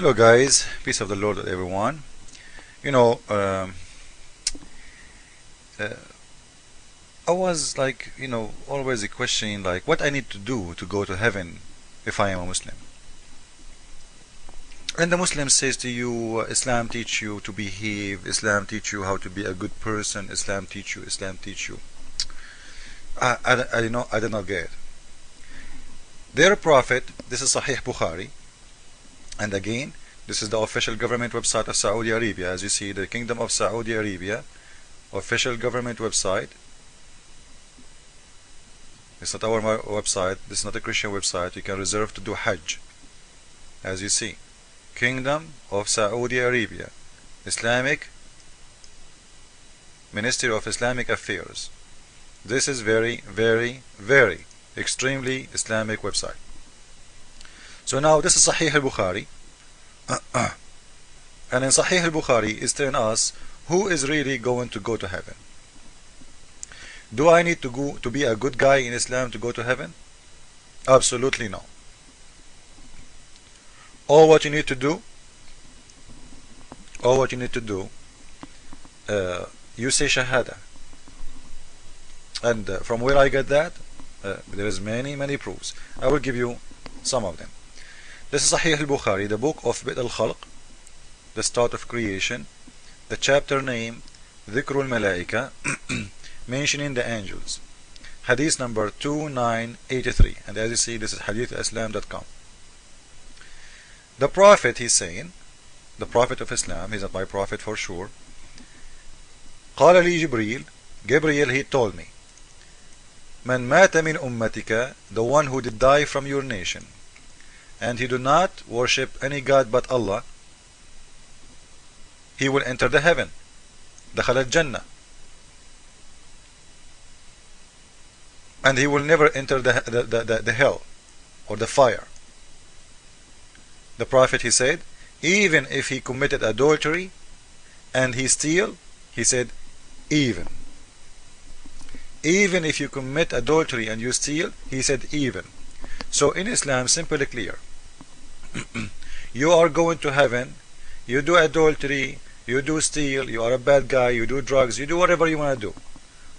Hello guys, peace of the Lord to everyone. You know, uh, I was like, always questioning like what I need to do to go to heaven if I am a Muslim. And the Muslim says to you, Islam teach you to behave, Islam teach you how to be a good person, Islam teach you, Islam teach you. I did not get it. Their prophet, this is Sahih Bukhari, and again, this is the official government website of Saudi Arabia. As you see, the Kingdom of Saudi Arabia official government website. It's not our website, this is not a Christian website. You can reserve to do Hajj. As you see, Kingdom of Saudi Arabia, Islamic Ministry of Islamic Affairs. This is very, very, very extremely Islamic website. So now this is Sahih al-Bukhari. And in Sahih al-Bukhari is telling us who is really going to go to heaven. Do I need to go to be a good guy in Islam to go to heaven? Absolutely no. All what you need to do, you say Shahada. And from where I get that, there is many proofs. I will give you some of them. This is Sahih al-Bukhari, the book of Bid al-Khalq, the start of creation, the chapter name Dhikr al-Malaika, mentioning the angels. Hadith number 2983. And as you see, this is hadithislam.com. The Prophet, he's saying, the Prophet of Islam, he's not my Prophet for sure. قال لي جبريل, Gabriel, he told me, Man mata min ummatika, the one who did die from your nation, and he do not worship any God but Allah, he will enter the heaven. دخل الجنة. And he will never enter the hell or the fire. The Prophet, he said, even if he committed adultery and he steal, he said, even if you commit adultery and you steal, he said even. So in Islam, simply clear. You are going to heaven, you do adultery, you do steal, you are a bad guy, you do drugs, you do whatever you want to do.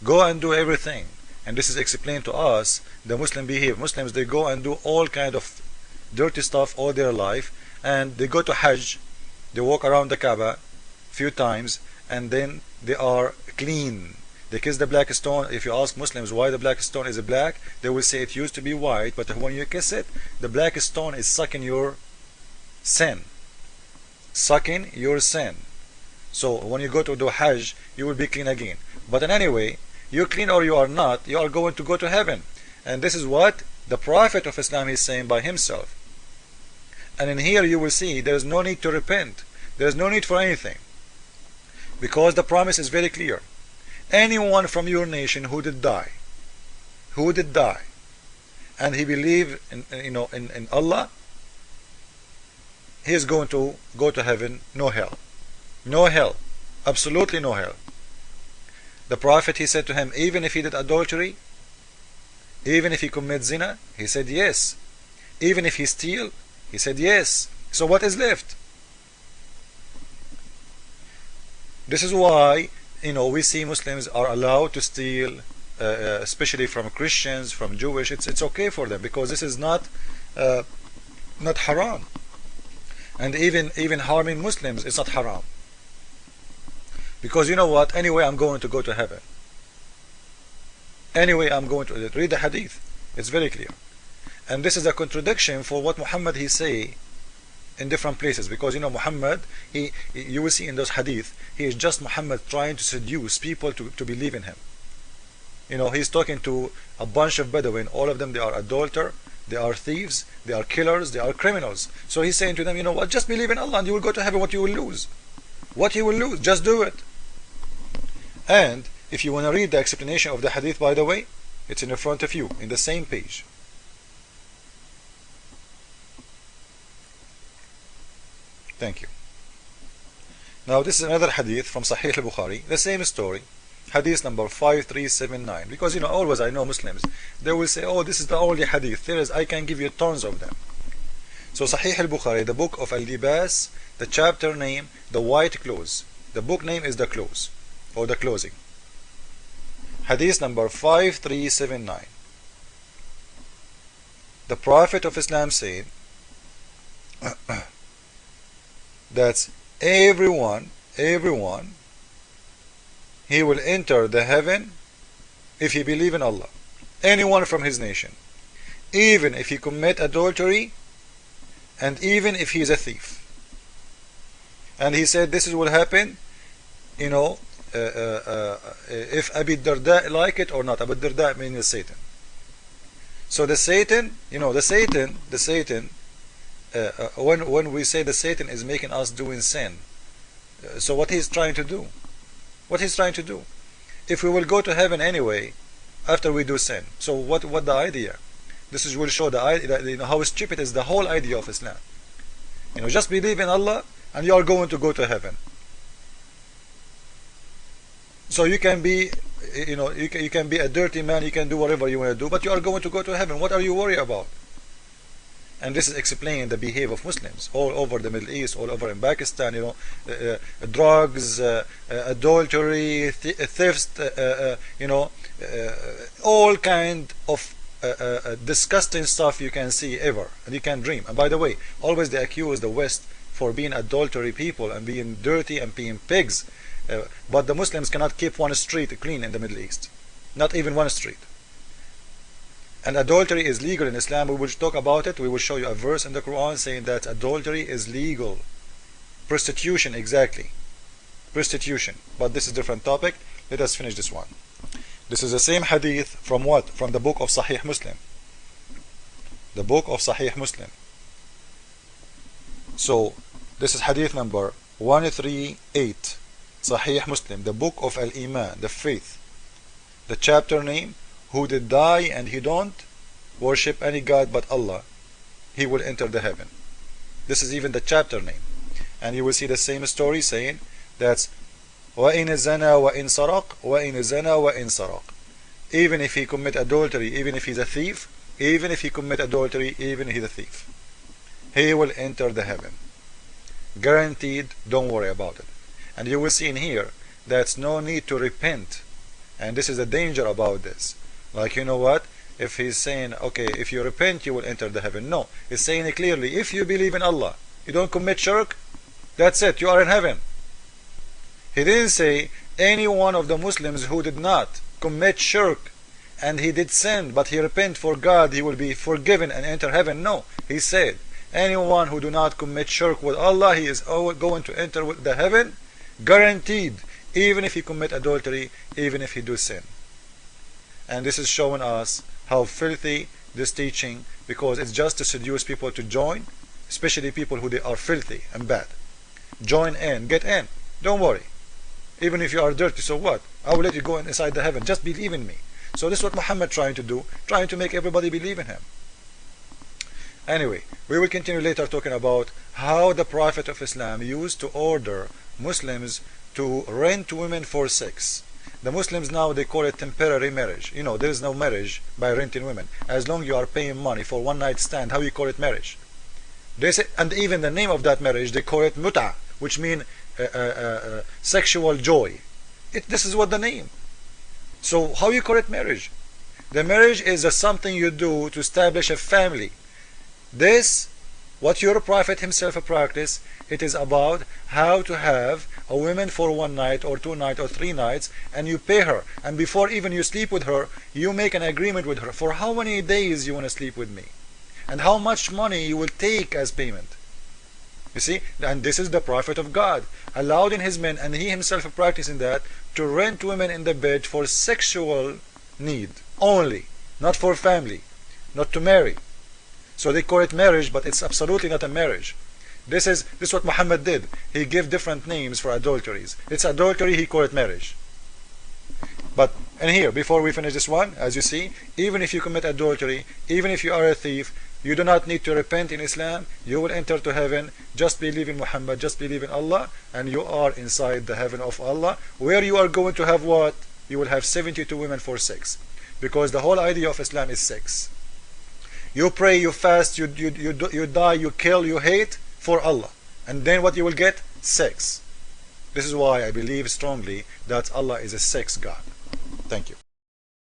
Go and do everything. And this is explained to us, the Muslim behave. Muslims, they go and do all kind of dirty stuff all their life, and they go to Hajj, they walk around the Kaaba few times, and then they are clean. They kiss the black stone. If you ask Muslims why the black stone is black, they will say it used to be white, but when you kiss it, the black stone is sucking your sin. Sucking your sin. So when you go to do Hajj, you will be clean again. But in any way, you're clean or you are not, you are going to go to heaven. And this is what the Prophet of Islam is saying by himself. And in here you will see there is no need to repent. There is no need for anything. Because the promise is very clear. Anyone from your nation who did die, and he believed in Allah, he is going to go to heaven. No hell, absolutely no hell. The Prophet, he said to him, even if he did adultery, even if he commit zina, he said yes. Even if he steal, he said yes. So what is left? This is why we see Muslims are allowed to steal, especially from Christians, from Jewish. It's okay for them because this is not haram. And even harming Muslims is not haram. Because you know what? Anyway, I'm going to go to heaven. Anyway, I'm going to read the hadith. It's very clear. And this is a contradiction for what Muhammad he say in different places, because Muhammad, you will see in those hadith, he is just Muhammad trying to seduce people to believe in him. He's talking to a bunch of Bedouin. All of them, they are adulterers, they are thieves, they are killers, they are criminals. So he's saying to them, you know what, just believe in Allah and you will go to heaven. What you will lose? What you will lose? Just do it. And if you want to read the explanation of the hadith, by the way, it's in front of you in the same page. Thank you. Now this is another hadith from Sahih al-Bukhari, the same story, hadith number 5379. Because I know Muslims, they will say, oh, this is the only hadith there is. I can give you tons of them. So Sahih al-Bukhari, the book of al-Libas, the chapter name, the white clothes. The book name is the clothes, or the clothing. Hadith number 5379. The Prophet of Islam said that everyone, he will enter the heaven if he believe in Allah. Anyone from his nation, even if he commit adultery, and even if he is a thief. And he said this will happen, you know, if Abi Darda like it or not. Abu Darda means Satan. So the Satan, you know, the Satan, when we say the Satan is making us doing sin, so what he's trying to do? What he's trying to do? If we will go to heaven anyway, after we do sin, so what the idea? This is will show the idea, you know, how stupid is the whole idea of Islam. You know, just believe in Allah and you are going to go to heaven. So you can be, you know, you can be a dirty man, you can do whatever you want to do, but you are going to go to heaven. What are you worried about? And this is explaining the behavior of Muslims all over the Middle East, all over in Pakistan, you know, drugs, adultery, theft, you know, all kind of disgusting stuff you can see ever, and you can dream. And by the way, always they accuse the West for being adultery people and being dirty and being pigs. But the Muslims cannot keep one street clean in the Middle East. Not even one street. And adultery is legal in Islam. We will talk about it. We will show you a verse in the Quran saying that adultery is legal. Prostitution, exactly. Prostitution. But this is a different topic. Let us finish this one. This is the same hadith from what? From the book of Sahih Muslim. The book of Sahih Muslim. So, this is hadith number 138. Sahih Muslim, the book of Al-Iman, the faith. The chapter name, who did die and he don't worship any God but Allah, he will enter the heaven. This is even the chapter name. And you will see the same story saying that's وَإِنْ زَنَا وَإِنْ سَرَقْ وَإِنْ زَنَا وَإِنْ سَرَقْ. Even if he commit adultery, even if he's a thief, even if he commit adultery, even if he's a thief, he will enter the heaven. Guaranteed, don't worry about it. And you will see in here that's no need to repent. And this is the danger about this. Like, you know what? If he's saying, okay, if you repent, you will enter the heaven. No, he's saying it clearly. If you believe in Allah, you don't commit shirk, that's it, you are in heaven. He didn't say any one of the Muslims who did not commit shirk and he did sin, but he repent for God, he will be forgiven and enter heaven. No, he said anyone who do not commit shirk with Allah, he is going to enter the heaven, guaranteed, even if he commit adultery, even if he do sin. And this is showing us how filthy this teaching, because it's just to seduce people to join, especially people who they are filthy and bad. Join in, get in, don't worry. Even if you are dirty, so what? I will let you go inside the heaven, just believe in me. So this is what Muhammad trying to do, trying to make everybody believe in him. Anyway, we will continue later talking about how the Prophet of Islam used to order Muslims to rent women for sex. The Muslims now, they call it temporary marriage. You know, there is no marriage by renting women. As long as you are paying money for one night stand, how you call it marriage? They say, and even the name of that marriage, they call it muta, which means sexual joy. This is what the name. So how you call it marriage? The marriage is something you do to establish a family. This, what your Prophet himself practiced, it is about how to have a woman for one night or 2 nights or 3 nights, and you pay her, and before even you sleep with her, you make an agreement with her for how many days you want to sleep with me and how much money you will take as payment. You see, and this is the Prophet of God allowed in his men, and he himself practicing that, to rent women in the bed for sexual need only, not for family, not to marry. So they call it marriage, but it's absolutely not a marriage. This is what Muhammad did. He gave different names for adulteries. It's adultery, he called it marriage. But and here, before we finish this one, as you see, even if you commit adultery, even if you are a thief, you do not need to repent in Islam. You will enter to heaven. Just believe in Muhammad, just believe in Allah, and you are inside the heaven of Allah, where you are going to have what? You will have 72 women for sex. Because the whole idea of Islam is sex. You pray, you fast, you die, you kill, you hate for Allah. And then what you will get? Sex. This is why I believe strongly that Allah is a sex God. Thank you.